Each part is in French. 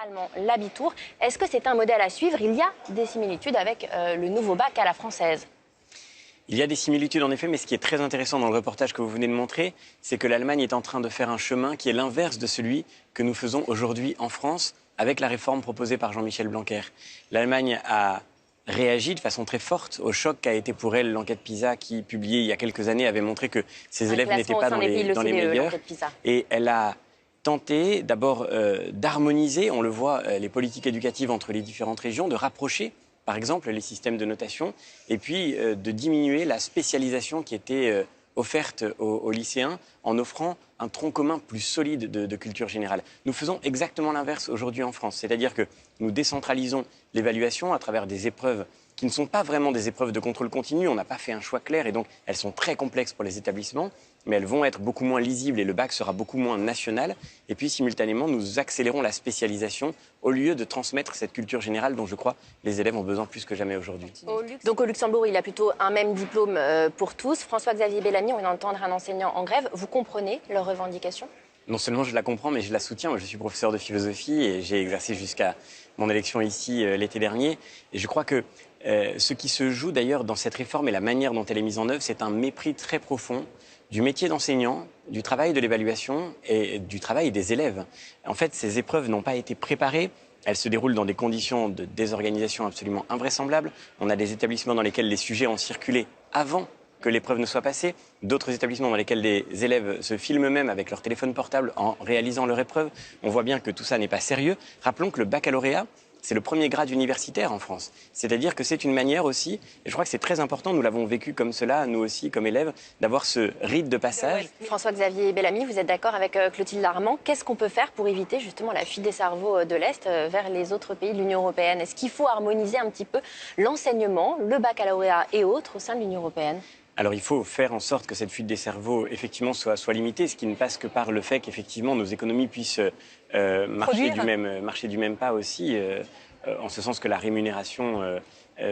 allemand, l'Abitur. Est-ce que c'est un modèle à suivre? Il y a des similitudes avec le nouveau bac à la française. Il y a des similitudes en effet, mais ce qui est très intéressant dans le reportage que vous venez de montrer, c'est que l'Allemagne est en train de faire un chemin qui est l'inverse de celui que nous faisons aujourd'hui en France avec la réforme proposée par Jean-Michel Blanquer. L'Allemagne a réagi de façon très forte au choc qu'a été pour elle l'enquête PISA qui, publiée il y a quelques années, avait montré que ses élèves n'étaient pas dans les meilleurs. Et elle a tenté d'abord d'harmoniser, on le voit, les politiques éducatives entre les différentes régions, de rapprocher par exemple les systèmes de notation, et puis de diminuer la spécialisation qui était offerte aux lycéens en offrant un tronc commun plus solide de culture générale. Nous faisons exactement l'inverse aujourd'hui en France, c'est-à-dire que nous décentralisons l'évaluation à travers des épreuves qui ne sont pas vraiment des épreuves de contrôle continu, on n'a pas fait un choix clair et donc elles sont très complexes pour les établissements, mais elles vont être beaucoup moins lisibles et le bac sera beaucoup moins national. Et puis simultanément, nous accélérons la spécialisation au lieu de transmettre cette culture générale dont je crois les élèves ont besoin plus que jamais aujourd'hui. Donc au Luxembourg, il y a plutôt un même diplôme pour tous. François-Xavier Bellamy, on vient d'entendre un enseignant en grève. Vous comprenez leurs revendications? Non seulement je la comprends, mais je la soutiens. Moi, je suis professeur de philosophie et j'ai exercé jusqu'à mon élection ici l'été dernier. Et je crois que ce qui se joue d'ailleurs dans cette réforme et la manière dont elle est mise en œuvre, c'est un mépris très profond du métier d'enseignant, du travail de l'évaluation et du travail des élèves. En fait, ces épreuves n'ont pas été préparées. Elles se déroulent dans des conditions de désorganisation absolument invraisemblables. On a des établissements dans lesquels les sujets ont circulé avant que l'épreuve ne soit passée, d'autres établissements dans lesquels des élèves se filment eux-mêmes avec leur téléphone portable en réalisant leur épreuve. On voit bien que tout ça n'est pas sérieux. Rappelons que le baccalauréat, c'est le premier grade universitaire en France. C'est-à-dire que c'est une manière aussi, et je crois que c'est très important, nous l'avons vécu comme cela, nous aussi, comme élèves, d'avoir ce rite de passage. François-Xavier Bellamy, vous êtes d'accord avec Clotilde Armand? Qu'est-ce qu'on peut faire pour éviter justement la fuite des cerveaux de l'Est vers les autres pays de l'Union européenne? Est-ce qu'il faut harmoniser un petit peu l'enseignement, le baccalauréat et autres au sein de l'Union européenne? Alors il faut faire en sorte que cette fuite des cerveaux effectivement soit limitée, ce qui ne passe que par le fait qu'effectivement nos économies puissent marcher du même pas aussi, en ce sens que la rémunération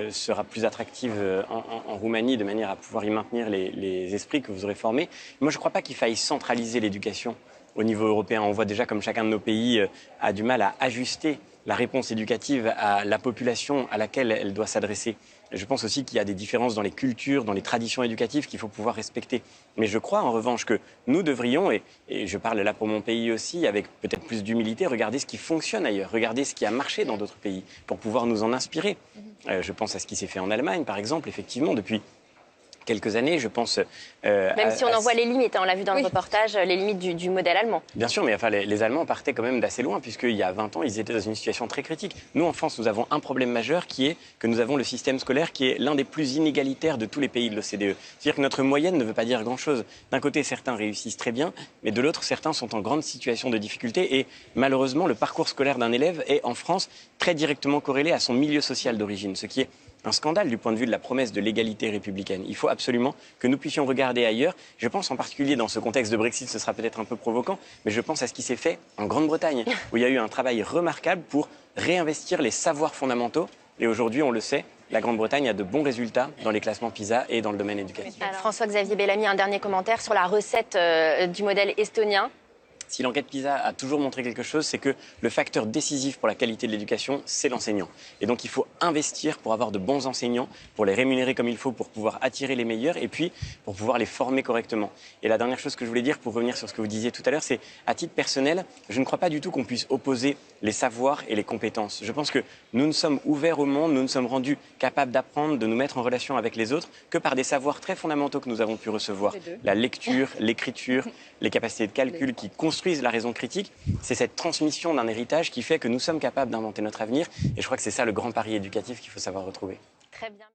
sera plus attractive en Roumanie de manière à pouvoir y maintenir les esprits que vous aurez formés. Moi je ne crois pas qu'il faille centraliser l'éducation au niveau européen. On voit déjà comme chacun de nos pays a du mal à ajuster la réponse éducative à la population à laquelle elle doit s'adresser. Je pense aussi qu'il y a des différences dans les cultures, dans les traditions éducatives qu'il faut pouvoir respecter. Mais je crois en revanche que nous devrions, et je parle là pour mon pays aussi, avec peut-être plus d'humilité, regarder ce qui fonctionne ailleurs, regarder ce qui a marché dans d'autres pays pour pouvoir nous en inspirer. Je pense à ce qui s'est fait en Allemagne, par exemple, effectivement, depuis quelques années, je pense... Même si on en voit les limites, hein, on l'a vu dans le reportage, les limites du modèle allemand. Bien sûr, mais enfin, les Allemands partaient quand même d'assez loin, puisqu'il y a 20 ans, ils étaient dans une situation très critique. Nous, en France, nous avons un problème majeur qui est que nous avons le système scolaire qui est l'un des plus inégalitaires de tous les pays de l'OCDE. C'est-à-dire que notre moyenne ne veut pas dire grand-chose. D'un côté, certains réussissent très bien, mais de l'autre, certains sont en grande situation de difficulté. Et malheureusement, le parcours scolaire d'un élève est, en France, très directement corrélé à son milieu social d'origine, ce qui est un scandale du point de vue de la promesse de l'égalité républicaine. Il faut absolument que nous puissions regarder ailleurs. Je pense en particulier dans ce contexte de Brexit, ce sera peut-être un peu provoquant, mais je pense à ce qui s'est fait en Grande-Bretagne, où il y a eu un travail remarquable pour réinvestir les savoirs fondamentaux. Et aujourd'hui, on le sait, la Grande-Bretagne a de bons résultats dans les classements PISA et dans le domaine éducatif. François-Xavier Bellamy, un dernier commentaire sur la recette du modèle estonien. Si l'enquête PISA a toujours montré quelque chose, c'est que le facteur décisif pour la qualité de l'éducation, c'est l'enseignant. Et donc il faut investir pour avoir de bons enseignants, pour les rémunérer comme il faut, pour pouvoir attirer les meilleurs et puis pour pouvoir les former correctement. Et la dernière chose que je voulais dire, pour revenir sur ce que vous disiez tout à l'heure, c'est à titre personnel, je ne crois pas du tout qu'on puisse opposer les savoirs et les compétences. Je pense que nous ne sommes ouverts au monde, nous ne sommes rendus capables d'apprendre, de nous mettre en relation avec les autres que par des savoirs très fondamentaux que nous avons pu recevoir. La lecture, l'écriture, les capacités de calcul qui construisent la raison critique. C'est cette transmission d'un héritage qui fait que nous sommes capables d'inventer notre avenir. Et je crois que c'est ça le grand pari éducatif qu'il faut savoir retrouver. Très bien.